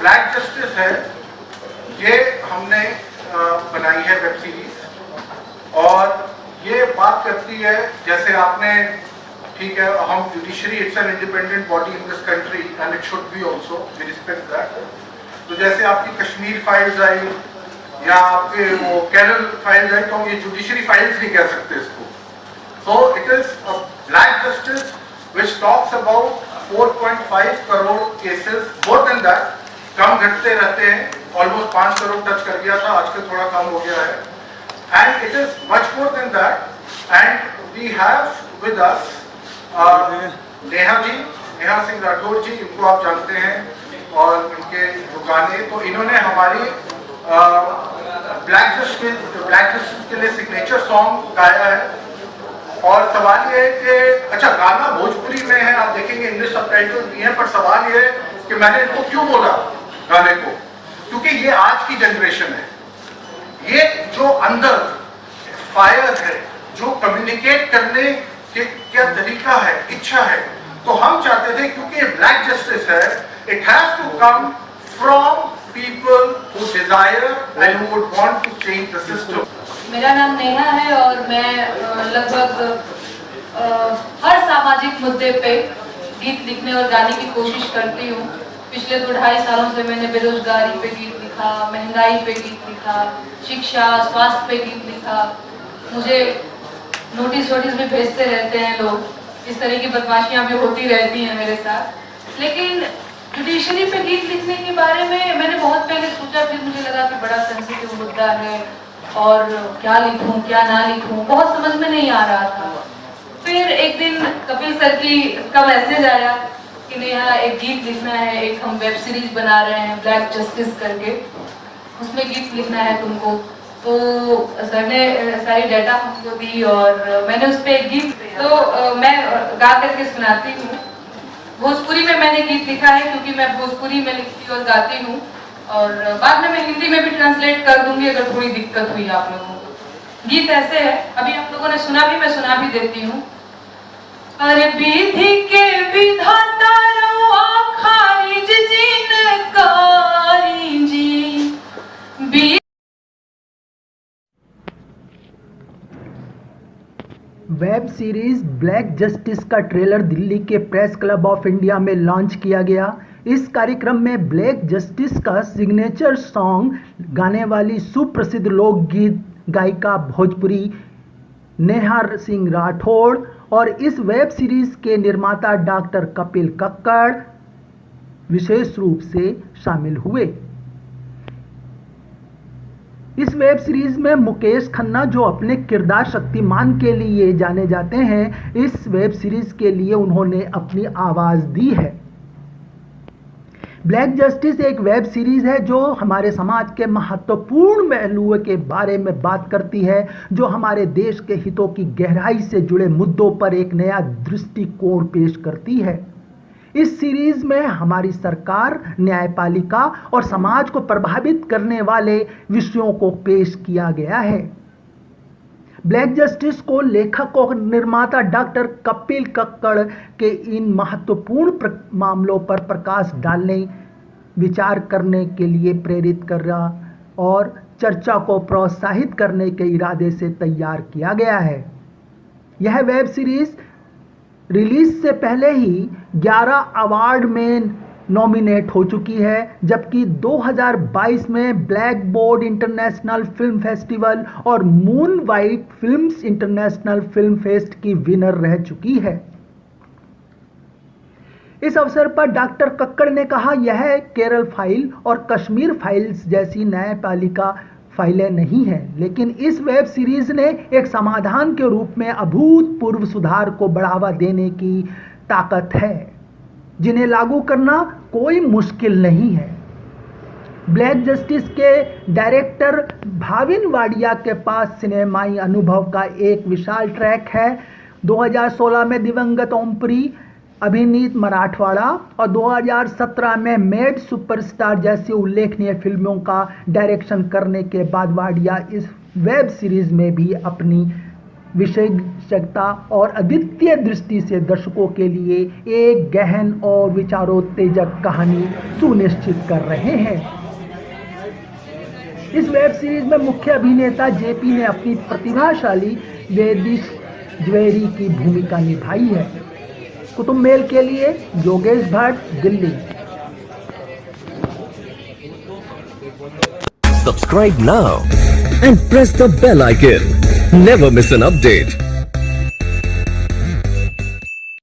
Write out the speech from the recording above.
Black justice है, ये हमने बनाई है वेब सीरीज, और ये बात करती है, जैसे आपने, ठीक है, हम judiciary it's an independent body in this country and it should be also, we respect that. तो जैसे आपकी कश्मीर फाइल्स आई या आपके वो केरल फाइल्स आई, तो हम ये जुडिशरी फाइल्स नहीं कह सकते इसको। So it is a black justice which talks about 4.5 crore cases, more than that, कम घटते रहते हैं, ऑलमोस्ट 5 करोड़ टच कर गया था, आजकल थोड़ा कम हो गया है, and it is much more than that. And we have with us Neha ji, Neha Singh Rathore ji, इनको आप जानते हैं और इनके जो गाने, तो इन्होंने हमारी ब्लैक जस्टिस के लिए सिग्नेचर सॉन्ग गाया है। और सवाल ये है कि अच्छा, गाना भोजपुरी में है, आप देखेंगे इंग्लिश सबटाइटल भी है, पर सवाल ये है कि मैंने इनको क्यों बोला गाने को, क्योंकि ये आज की जनरेशन है, ये जो अंदर फायर है, जो कम्युनिकेट करने के क्या तरीका है, इच्छा है, तो हम चाहते थे, क्योंकि ये ब्लैक जस्टिस है, it has to come from people who desire and who would want to change the system. मेरा नाम नेहा है और मैं लगभग हर सामाजिक मुद्दे पे गीत लिखने और गाने की कोशिश करती हूँ। पिछले 2-2.5 सालों से मैंने बेरोजगारी पे गीत लिखा, महंगाई पे गीत लिखा, शिक्षा स्वास्थ्य पे गीत लिखा। मुझे नोटिस भी भेजते रहते हैं लोग, इस तरह की बदमाशियाँ भी होती रहती हैं मेरे साथ। लेकिन जुडिशरी पे गीत लिखने के बारे में मैंने बहुत पहले सोचा, फिर मुझे लगा कि बड़ा सेंसिटिव मुद्दा है और क्या लिखूं क्या ना लिखूं, बहुत समझ में नहीं आ रहा था। फिर एक दिन कपिल सर का मैसेज आया कि नेहा एक गीत लिखना है, एक हम वेब सीरीज बना रहे हैं ब्लैक जस्टिस करके, उसमें गीत लिखना है तुमको। तो सर ने सारी डाटा हमको दी और मैंने उस पर एक गीत, तो मैं गा करके सुनाती हूँ। भोजपुरी में मैंने गीत लिखा है क्योंकि मैं भोजपुरी में लिखती और गाती हूँ, और बाद में मैं हिंदी में भी ट्रांसलेट कर दूंगी अगर थोड़ी दिक्कत हुई आप लोगों को। गीत ऐसे है, अभी आप लोगों ने सुना भी, मैं सुना भी देती हूँ। अरे विधि के विधाता रहुआ खारिज जिनकारी जी। वेब सीरीज ब्लैक जस्टिस का ट्रेलर दिल्ली के प्रेस क्लब ऑफ इंडिया में लॉन्च किया गया। इस कार्यक्रम में ब्लैक जस्टिस का सिग्नेचर सॉन्ग गाने वाली सुप्रसिद्ध लोकगीत गायिका भोजपुरी नेहा सिंह राठौड़ और इस वेब सीरीज के निर्माता डॉक्टर कपिल कक्कड़ विशेष रूप से शामिल हुए। इस वेब सीरीज में मुकेश खन्ना, जो अपने किरदार शक्तिमान के लिए जाने जाते हैं, इस वेब सीरीज के लिए उन्होंने अपनी आवाज दी है। ब्लैक जस्टिस एक वेब सीरीज है जो हमारे समाज के महत्वपूर्ण पहलुओं के बारे में बात करती है, जो हमारे देश के हितों की गहराई से जुड़े मुद्दों पर एक नया दृष्टिकोण पेश करती है। इस सीरीज में हमारी सरकार, न्यायपालिका और समाज को प्रभावित करने वाले विषयों को पेश किया गया है। ब्लैक जस्टिस को लेखक और निर्माता डॉक्टर कपिल कक्कड़ के इन महत्वपूर्ण मामलों पर प्रकाश डालने, विचार करने के लिए प्रेरित कर रहा और चर्चा को प्रोत्साहित करने के इरादे से तैयार किया गया है। यह वेब सीरीज रिलीज से पहले ही 11 अवार्ड में नॉमिनेट हो चुकी है, जबकि 2022 में black board international film festival और moon white films international film fest की विनर रह चुकी है। इस अवसर पर डॉक्टर कक्कड़ ने कहा, यह केरल फाइल और कश्मीर फाइल्स जैसी न्यायपालिका फाइलें नहीं हैं, लेकिन इस वेब सीरीज ने एक समाधान के रूप में अभूतपूर्व सुधार को बढ़ावा देने की ताकत है, जिन्हें लागू करना कोई मुश्किल नहीं है। ब्लैक जस्टिस के डायरेक्टर भाविन वाडिया के पास सिनेमाई अनुभव का एक विशाल ट्रैक है। 2016 में दिवंगत ओमपुरी, अभिनीत मराठवाड़ा और 2017 में मेड सुपरस्टार जैसी उल्लेखनीय फिल्मों का डायरेक्शन करने के बाद वाडिया इस वेब सीरीज में भी अपनी विशेष रोमांचकता और अद्वितीय दृष्टि से दर्शकों के लिए एक गहन और विचारोत्तेजक कहानी सुनिश्चित कर रहे हैं। इस वेब सीरीज में मुख्य अभिनेता जेपी ने अपनी प्रतिभाशाली वेदिश ज्वेरी की भूमिका निभाई है। कुतुब मेल के लिए Yogesh Bhatt, Delhi. Subscribe now and press the bell icon. Never miss an update.